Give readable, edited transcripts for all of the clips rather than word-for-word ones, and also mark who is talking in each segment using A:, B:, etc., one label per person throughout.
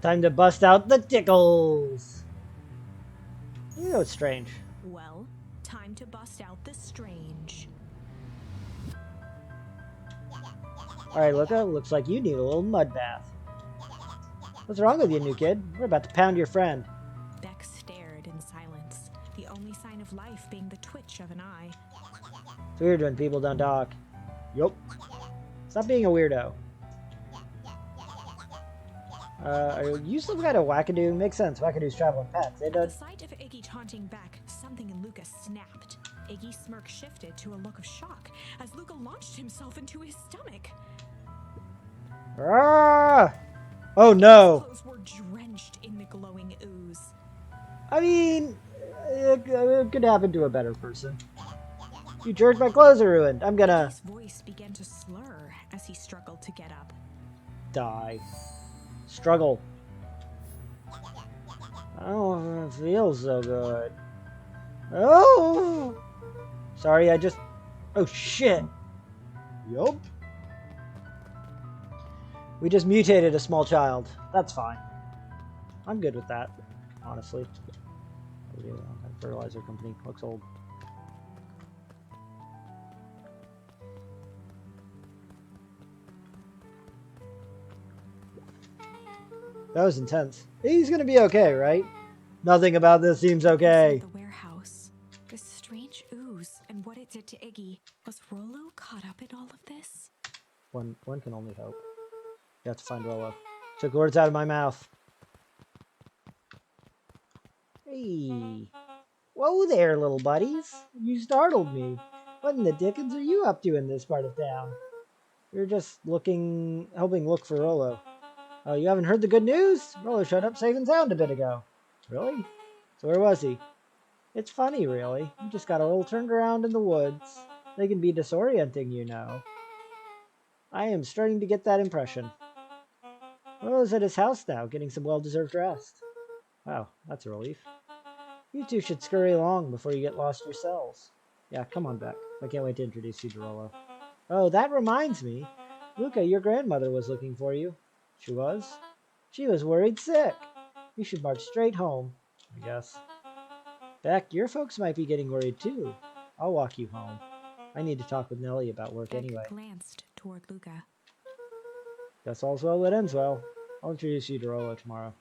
A: Time to bust out the tickles. You know it's strange.
B: Well, time to bust out the strange.
A: Alright, Luca, looks like you need a little mud bath. What's wrong with you, new kid? We're about to pound your friend.
B: Beck stared in silence, the only sign of life being the twitch of an eye.
A: It's weird when people don't talk. Yup. Stop being a weirdo. Are you some kind of wackadoo? Makes sense. Wackadoos travel in packs.
B: At the sight of Iggy taunting Beck, something in Luca snapped. Iggy's smirk shifted to a look of shock as Luca launched himself into his stomach.
A: Ah! Oh no!
B: His clothes were drenched in the glowing ooze.
A: I mean, it could happen to a better person. You jerk, my clothes are ruined. I'm gonna...
B: Iggy's voice began to slur as he struggled to get up.
A: die. Struggle. I don't feel so good. Oh! Sorry, I just... Oh, shit. Yup. We just mutated a small child. That's fine. I'm good with that, honestly. Fertilizer company looks old. That was intense. He's gonna be okay, right? Nothing about this seems okay.
B: Inside the warehouse, this strange ooze and what it did to Iggy. Was Rollo caught up in all of this?
A: One can only hope. You have to find Rollo. Took words out of my mouth. Hey. Whoa there, little buddies. You startled me. What in the dickens are you up to in this part of town? We're just helping look for Rollo. Oh, you haven't heard the good news? Rollo showed up safe and sound a bit ago. Really? So where was he? It's funny, really. He just got a little turned around in the woods. They can be disorienting, you know. I am starting to get that impression. Rollo's at his house now, getting some well-deserved rest. Wow, that's a relief. You two should scurry along before you get lost yourselves. Yeah, come on back. I can't wait to introduce you to Rollo. Oh, that reminds me. Luca, your grandmother was looking for you. She was? She was worried sick. You should march straight home, I guess. Beck, your folks might be getting worried too. I'll walk you home. I need to talk with Nellie about work
B: Beck
A: anyway.
B: glanced toward Luca.
A: Guess all's well that ends well. I'll introduce you to Rollo tomorrow.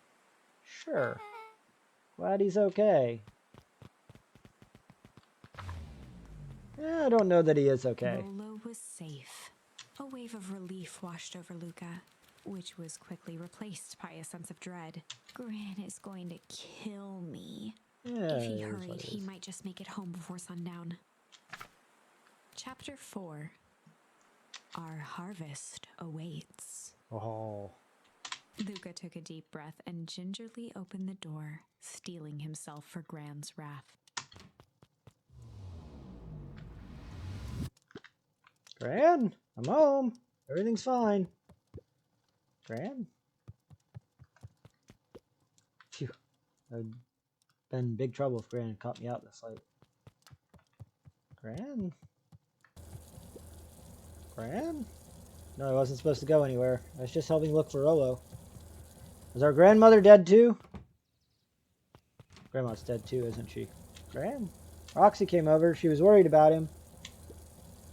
A: Sure. Glad he's okay. Yeah, I don't know that he is okay.
B: Rollo was safe. A wave of relief washed over Luca, which was quickly replaced by a sense of dread. Gran is going to kill me.
A: Yeah,
B: If he
A: it is
B: hurried,
A: what it
B: he
A: is.
B: might just make it home before sundown. Chapter 4. Our harvest awaits.
A: Oh.
B: Luca took a deep breath and gingerly opened the door, steeling himself for Gran's wrath.
A: Gran, I'm home. Everything's fine. Gran? Phew. I'd been in big trouble if Gran had caught me out this late. Gran? Gran? No, I wasn't supposed to go anywhere. I was just helping look for Rollo. Was our grandmother dead too? Grandma's dead too, isn't she? Gran? Roxy came over. She was worried about him.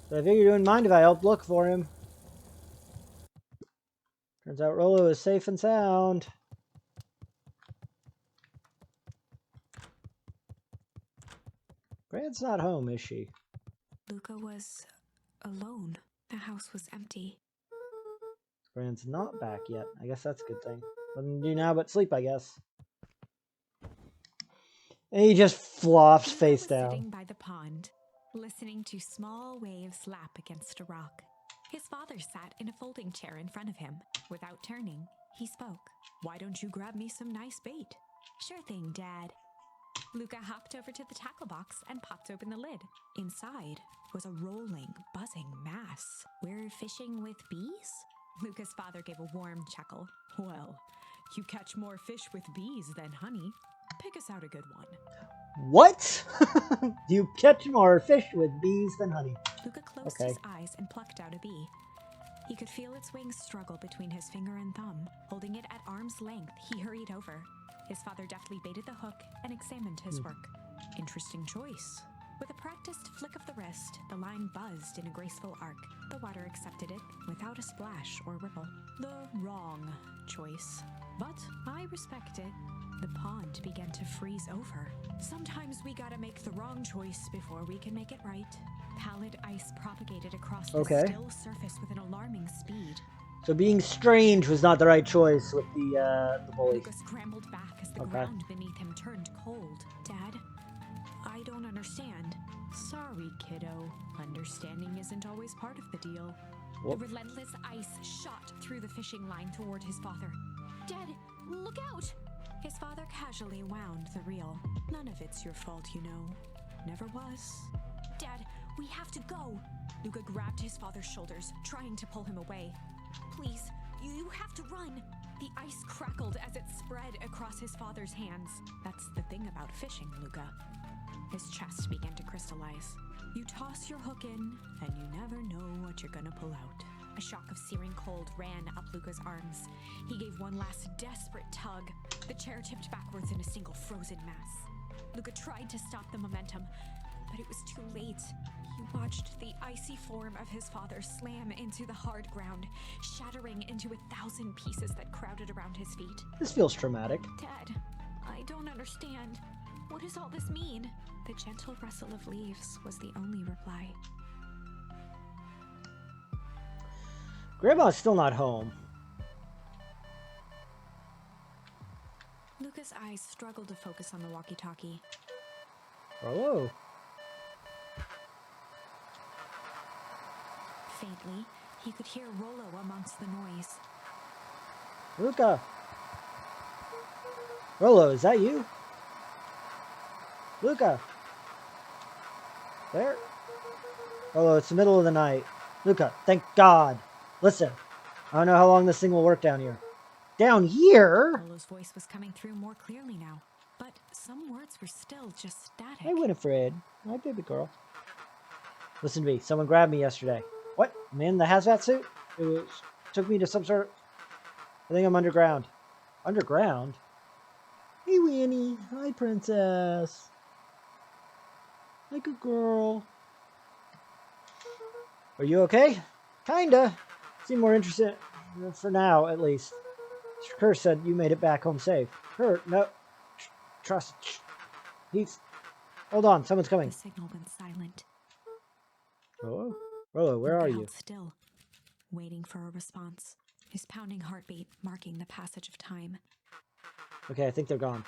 A: So I figured you wouldn't mind if I helped look for him. Turns out Rollo is safe and sound. Gran's not home, is she?
B: Luca was alone. The house was empty.
A: Gran's not back yet. I guess that's a good thing. Nothing to do now but sleep, I guess. And he just flops
B: Luca
A: face
B: was
A: down.
B: sitting by the pond, listening to small waves lap against a rock. His father sat in a folding chair in front of him. Without turning, he spoke. "Why don't you grab me some nice bait?" "Sure thing, Dad." Luca hopped over to the tackle box and popped open the lid. Inside was a rolling, buzzing mass. "We're fishing with bees?" Luca's father gave a warm chuckle. "Well, you catch more fish with bees than honey. Pick us out a good one."
A: What? You catch more fish with bees than honey.
B: Luca closed
A: Okay.
B: his eyes and plucked out a bee. He could feel its wings struggle between his finger and thumb. Holding it at arm's length, he hurried over. His father deftly baited the hook and examined his work. Interesting choice. With a practiced flick of the wrist, the line buzzed in a graceful arc. The water accepted it without a splash or ripple. The wrong choice. But I respect it. The pond began to freeze over. Sometimes we gotta make the wrong choice before we can make it right. Pallid ice propagated across the still surface with an alarming speed.
A: So being strange was not the right choice with the bully.
B: Luca scrambled back as the ground beneath him turned cold. Dad, I don't understand. Sorry, kiddo. Understanding isn't always part of the deal. The relentless ice shot through the fishing line toward his father. Dad, look out! His father casually wound the reel. None of it's your fault, you know. Never was. Dad, we have to go. Luca grabbed his father's shoulders, trying to pull him away. Please, you have to run. The ice crackled as it spread across his father's hands. That's the thing about fishing, Luca. His chest began to crystallize. You toss your hook in, and you never know what you're gonna pull out. A shock of searing cold ran up Luca's arms. He gave one last desperate tug. The chair tipped backwards in a single frozen mass. Luca tried to stop the momentum, but it was too late. He watched the icy form of his father slam into the hard ground, shattering into 1,000 pieces that crowded around his feet.
A: This feels traumatic.
B: Dad, I don't understand. What does all this mean? The gentle rustle of leaves was the only reply.
A: Grandma's still not home.
B: Luca's eyes struggled to focus on the walkie-talkie.
A: Hello.
B: Faintly, he could hear Rollo amongst the noise.
A: Luca. Rollo, is that you? Luca. There? Rollo, it's the middle of the night. Luca, thank God. Listen, I don't know how long this thing will work down here. Down here?
B: Rollo's voice was coming through more clearly now, but some words were still just static.
A: Hey, Winifred. My baby girl. Listen to me. Someone grabbed me yesterday. What? I'm in the hazmat suit? Took me to some sort of... I think I'm underground. Underground? Hey, Winnie. Hi, princess. Hi, good girl. Are you okay? Kinda. Seem more interested, for now, at least. Kurt said you made it back home safe. Kurt, no. Trust. He's... Hold on, someone's coming.
B: The signal went silent.
A: Hello? Rollo, where are you?
B: Still, waiting for a response. His pounding heartbeat marking the passage of time.
A: Okay, I think they're gone.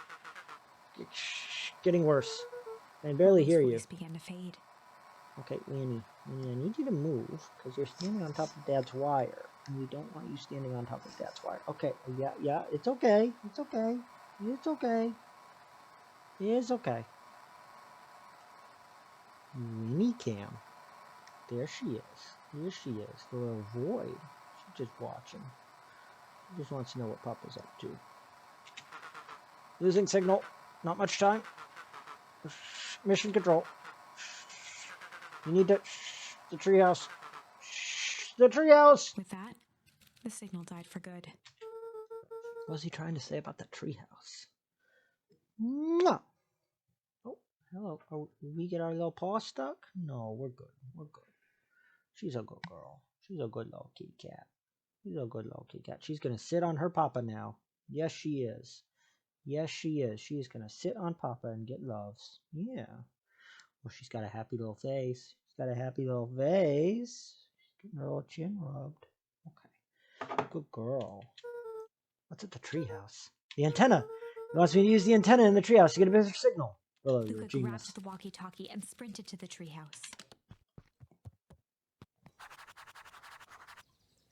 A: Getting worse. I can barely hear you.
B: His voice began to fade.
A: Okay, Winnie, I need you to move, because you're standing on top of Dad's wire, and we don't want you standing on top of Dad's wire. Okay, yeah, it's okay. It's okay. It's okay. It's okay. Winnie Cam. There she is. Here she is. The little void. She's just watching. She just wants to know what Papa's up to. Losing signal. Not much time. Mission control. You need to... The treehouse. The treehouse!
B: With that, the signal died for good.
A: What was he trying to say about that treehouse? No. Oh, hello. Did we get our little paw stuck? No, we're good. We're good. She's a good girl. She's a good little kitty cat. She's a good little kitty cat. She's going to sit on her papa now. Yes, she is. Yes, she is. She is going to sit on papa and get loves. Yeah. Well, she's got a happy little face. She's got a happy little face. She's getting her little chin rubbed. Okay. Good girl. What's at the treehouse? The antenna. He wants me to use the antenna in the treehouse to get a better signal. Hello, you're a
B: Luca
A: genius.
B: grabbed the walkie-talkie and sprinted to the treehouse.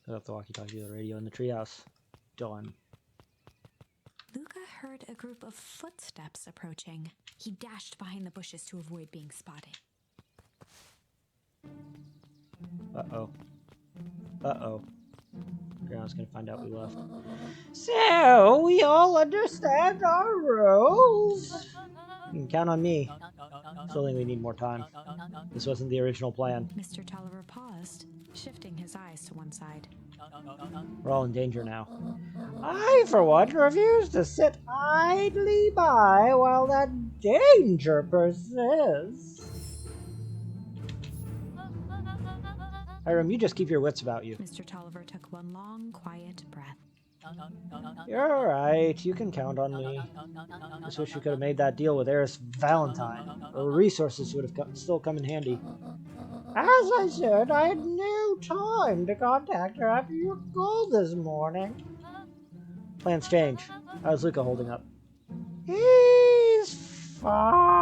A: Set up the walkie-talkie, the radio in the treehouse. Done.
B: Luca heard a group of footsteps approaching. He dashed behind the bushes to avoid being spotted.
A: Uh-oh. Uh-oh. Grandma's gonna find out we left. So, we all understand our rules. You can count on me. Still think we need more time. This wasn't the original plan.
B: Mr. Tolliver paused, shifting his eyes to one side.
A: We're all in danger now. I, for one, refuse to sit idly by while that danger persists. Hiram, you just keep your wits about you.
B: Mr. Tolliver took one long, quiet breath.
A: You're right. You can count on me. Just wish we could have made that deal with Eris Valentine. Our resources would have still come in handy. As I said, I had no time to contact her after your call this morning. Plans change. How's Luca holding up? He's fine.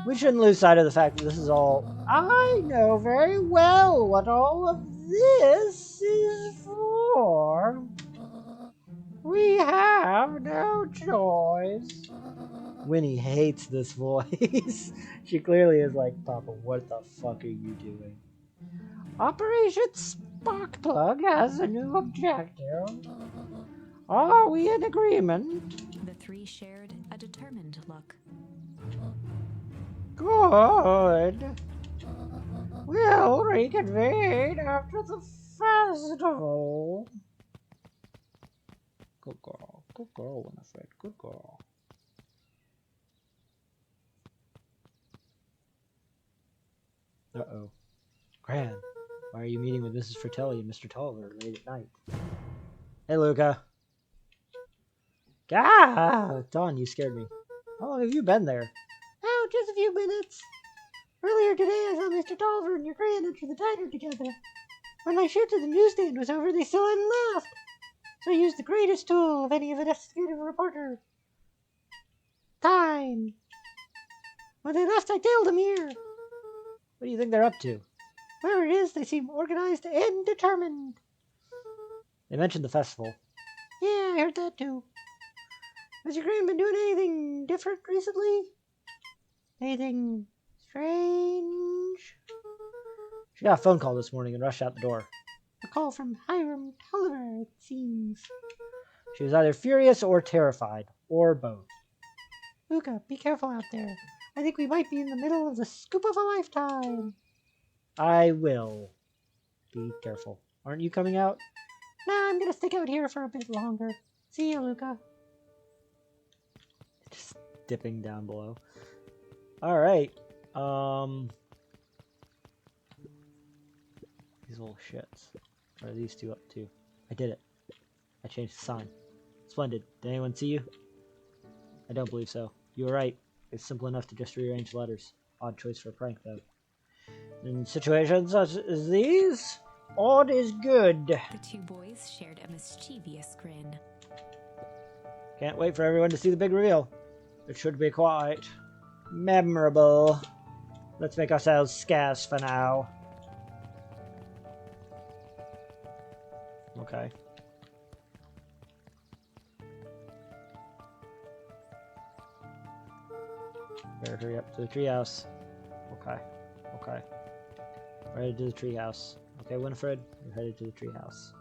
A: We shouldn't lose sight of the fact that this is all... I know very well what all of this is for. We have no choice. Winnie hates this voice. She clearly is like, Papa, what the fuck are you doing? Operation Sparkplug has a new objective. Are we in agreement?
B: The three shared a determined look.
A: Good. We'll reconvene after the festival. Good girl, Winifred, good girl. Uh-oh. Gran, why are you meeting with Mrs. Fratelli and Mr. Tolliver late at night? Hey, Luca. Gah! Dawn, you scared me. How long have you been there? Oh, just a few minutes. Earlier today, I saw Mr. Tolliver and your Gran enter the diner together. When my shoot to the newsstand was over, they still hadn't left. So I used the greatest tool of any investigative reporter. Time. When they left, I tailed them here. What do you think they're up to? Whatever it is, they seem organized and determined. They mentioned the festival. Yeah, I heard that too. Has your Gran been doing anything different recently? Anything strange? She got a phone call this morning and rushed out the door. A call from Hiram Tolliver, it seems. She was either furious or terrified, or both. Luca, be careful out there. I think we might be in the middle of the scoop of a lifetime. I will. Be careful. Aren't you coming out? Nah, I'm gonna stick out here for a bit longer. See you, Luca. Just dipping down below. Alright. These little shits. What are these two up to? I did it. I changed the sign. Splendid. Did anyone see you? I don't believe so. You were right. It's simple enough to just rearrange letters. Odd choice for a prank, though. In situations such as these, odd is good.
B: The two boys shared a mischievous grin.
A: Can't wait for everyone to see the big reveal. It should be quite memorable. Let's make ourselves scarce for now. Okay. Better hurry up to the treehouse. Okay. Okay. We're headed to the treehouse. Okay, Winifred, you're headed to the treehouse.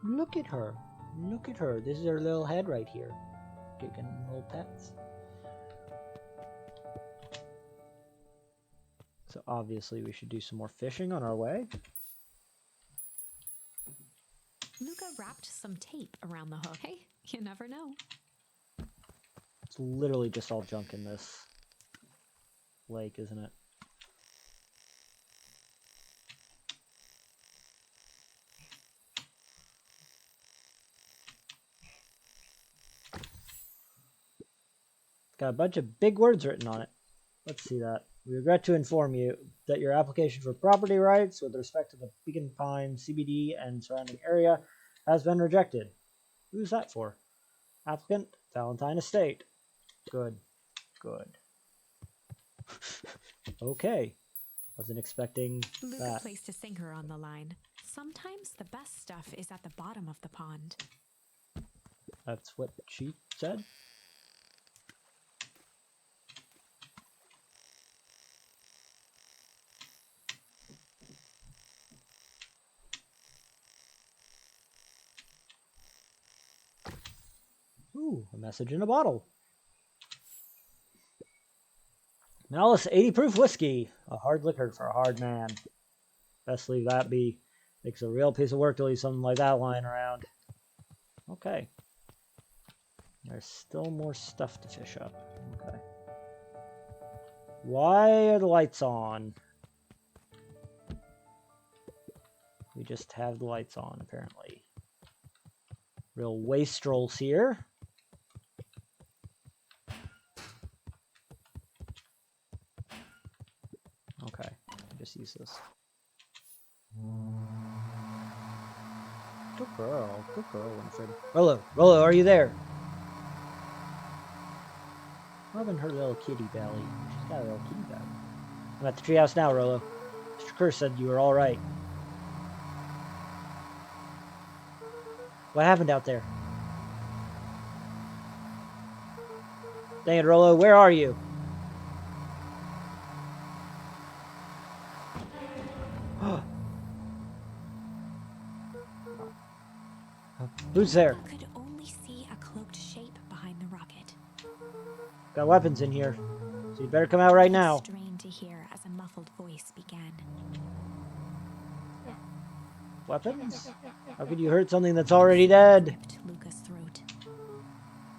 A: Look at her. Look at her. This is her little head right here. Taking little pets. So obviously we should do some more fishing on our way.
B: Luca wrapped some tape around the hook. Hey, you never know.
A: It's literally just all junk in this lake, isn't it? It's got a bunch of big words written on it. Let's see that. We regret to inform you that your application for property rights with respect to the Beacon Pine CBD and surrounding area has been rejected. Who's that for? Applicant, Valentine Estate. Good. Good. Okay. Wasn't expecting
B: Luca
A: that.
B: placed a sinker on the line. Sometimes the best stuff is at the bottom of the pond.
A: That's what she said? Ooh, a message in a bottle. Malice 80 proof whiskey. A hard liquor for a hard man. Best leave that be. Makes a real piece of work to leave something like that lying around. Okay. There's still more stuff to fish up. Okay. Why are the lights on? We just have the lights on, apparently. Real wastrels here. Okay, just use this. Good girl, Winfred. Rollo, are you there? Rubbing her little kitty belly. She's got a little kitty belly. I'm at the treehouse now, Rollo. Mr. Kerr said you were all right. What happened out there? Dang it, Rollo, where are you? Who's there?
B: Luca could only see a cloaked shape behind the rocket.
A: Got weapons in here, so you'd better come out right now.
B: He strained to hear as a muffled voice began.
A: Weapons? How could you hurt something that's already dead?
B: Gripped Luca's throat.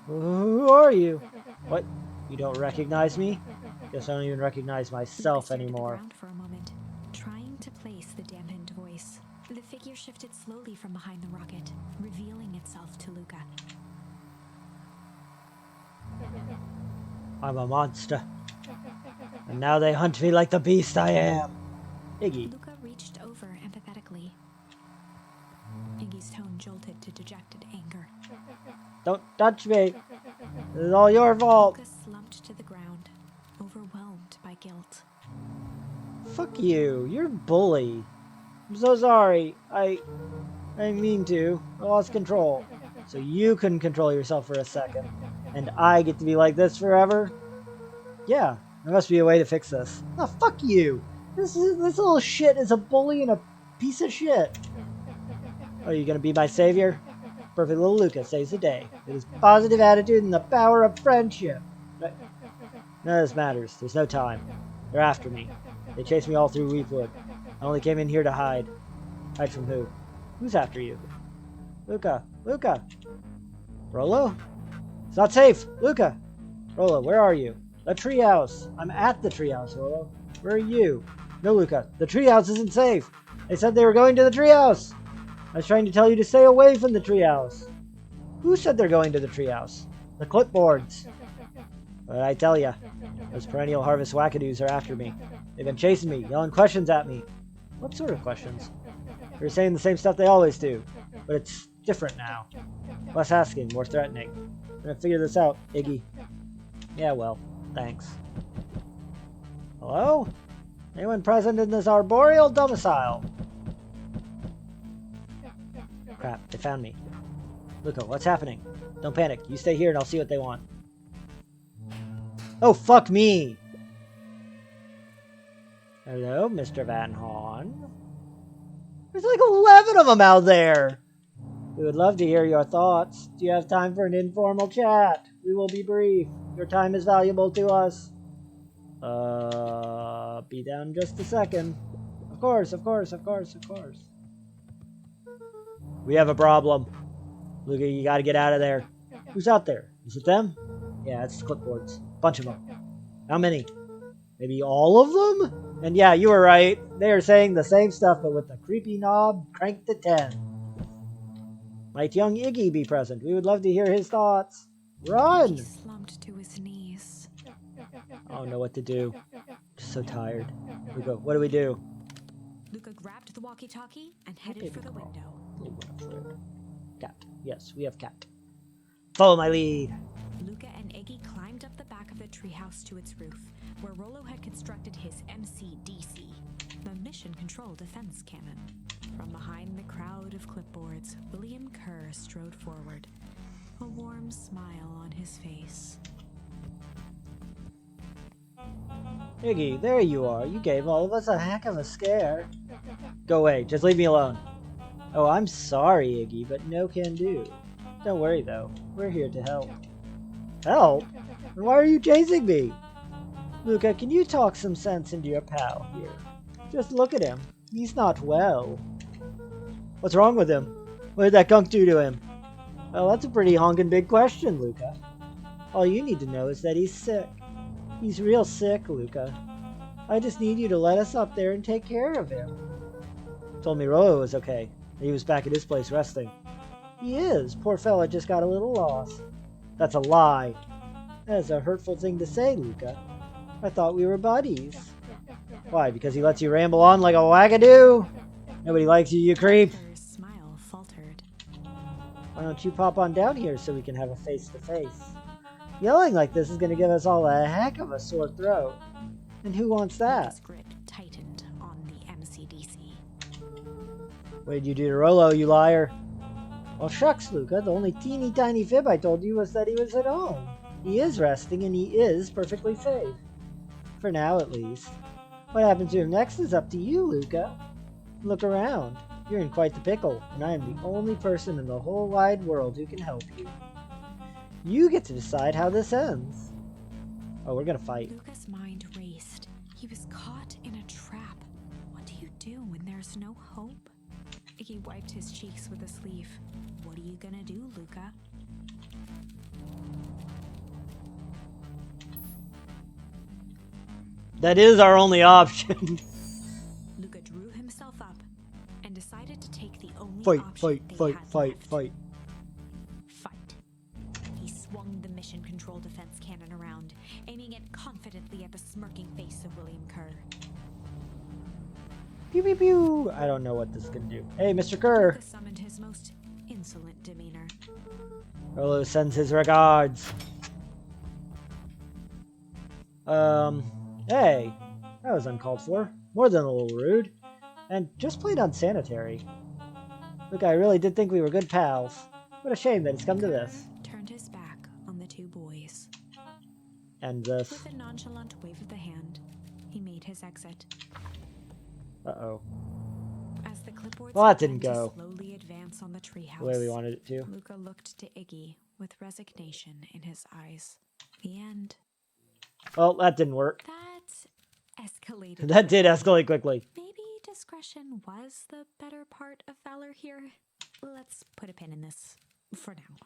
A: Who are you? What? You don't recognize me? Guess I don't even recognize myself
B: Luca stared
A: anymore.
B: at the ground for a moment, trying to place the dampened voice. The figure shifted slowly from behind the rocket, revealing itself to Luca.
A: I'm a monster. And now they hunt me like the beast I am. Iggy.
B: Luca reached over empathetically. Iggy's tone jolted to dejected anger.
A: Don't touch me. This is all your fault.
B: Luca slumped to the ground, overwhelmed by guilt.
A: Fuck you. You're a bully. I'm so sorry. I didn't mean to. I lost control. So you couldn't control yourself for a second. And I get to be like this forever? Yeah, there must be a way to fix this. Oh, fuck you. This little shit is a bully and a piece of shit. Are you gonna be my savior? Perfect little Luca saves the day. With his positive attitude and the power of friendship. But none of this matters. There's no time. They're after me. They chased me all through Weepwood. I only came in here to hide. Hide from who? Who's after you? Luca! Luca! Rollo? It's not safe! Luca! Rollo, where are you? The treehouse! I'm at the treehouse, Rollo. Where are you? No, Luca. The treehouse isn't safe! They said they were going to the treehouse! I was trying to tell you to stay away from the treehouse. Who said they're going to the treehouse? The clipboards. What did I tell you? Those perennial harvest wackadoos are after me. They've been chasing me, yelling questions at me. What sort of questions? They're saying the same stuff they always do, but it's different now. Less asking, more threatening. I'm gonna figure this out, Iggy. Yeah, well, thanks. Hello? Anyone present in this arboreal domicile? Crap, they found me. Luca, what's happening? Don't panic. You stay here and I'll see what they want. Oh, fuck me! Hello, Mr. Van Horn. There's like 11 of them out there! We would love to hear your thoughts. Do you have time for an informal chat? We will be brief. Your time is valuable to us. Be down just a second. Of course. We have a problem. Luca, you gotta get out of there. Who's out there? Is it them? Yeah, it's the clipboards. Bunch of them. How many? Maybe all of them? And yeah, you were right. They are saying the same stuff, but with the creepy knob cranked to 10. Might young Iggy be present? We would love to hear his thoughts. Run!
B: He slumped to his knees.
A: I don't know what to do. Just so tired. Luca, what do we do?
B: Luca grabbed the walkie-talkie and headed for the window.
A: Cat. Yes, we have cat. Follow my lead.
B: Luca and Iggy climbed up the back of the treehouse to its roof, where Rollo had constructed his MCDC, the Mission Control Defense Cannon. From behind the crowd of clipboards, William Kerr strode forward, a warm smile on his face.
A: Iggy, there you are. You gave all of us a heck of a scare. Go away. Just leave me alone. Oh, I'm sorry, Iggy, but no can do. Don't worry, though. We're here to help. Help? Then why are you chasing me? Luca, can you talk some sense into your pal here? Just look at him. He's not well. What's wrong with him? What did that gunk do to him? Well, that's a pretty honkin' big question, Luca. All you need to know is that he's sick. He's real sick, Luca. I just need you to let us up there and take care of him. Told me Rollo was okay. He was back at his place resting. He is. Poor fella just got a little lost. That's a lie. That is a hurtful thing to say, Luca. I thought we were buddies. Why, because he lets you ramble on like a wagadoo? Nobody likes you, you creep.
B: Her smile faltered.
A: Why don't you pop on down here so we can have a face-to-face? Yelling like this is going to give us all a heck of a sore throat. And who wants that?
B: Luca's grip tightened on the MCDC.
A: What did you do to Rollo, you liar? Well, shucks, Luca. The only teeny tiny fib I told you was that he was at home. He is resting, and he is perfectly safe. For now, at least. What happens to him next is up to you, Luca. Look around. You're in quite the pickle, and I am the only person in the whole wide world who can help you. You get to decide how this ends. Oh, we're gonna fight.
B: Luca's mind raced. He was caught in a trap. What do you do when there's no hope? Iggy wiped his cheeks with a sleeve. What are you gonna do, Luca?
A: That is our only option.
B: Luca drew himself up and decided to take the only
A: Fight,
B: option
A: fight, fight, fight,
B: left.
A: fight.
B: Fight. He swung the mission control defense cannon around, aiming it confidently at the smirking face of William Kerr.
A: Pew, pew, pew. I don't know what this is gonna do. Hey, Mr. Kerr.
B: Luca summoned his most insolent demeanor.
A: Rollo sends his regards. Hey. That was uncalled for. More than a little rude. And just plain unsanitary. Look, I really did think we were good pals. What a shame that it's come to this.
B: Turned his back on the two boys.
A: And this.
B: With a nonchalant wave of the hand, he made his exit.
A: Uh-oh.
B: As the clipboards
A: Well, that didn't
B: began to
A: go
B: slowly advance on the treehouse,
A: the way we wanted it to.
B: Luca looked to Iggy with resignation in his eyes. The end.
A: Well, that didn't work.
B: That escalated.
A: That did escalate quickly.
B: Maybe discretion was the better part of valor here. Let's put a pin in this for now.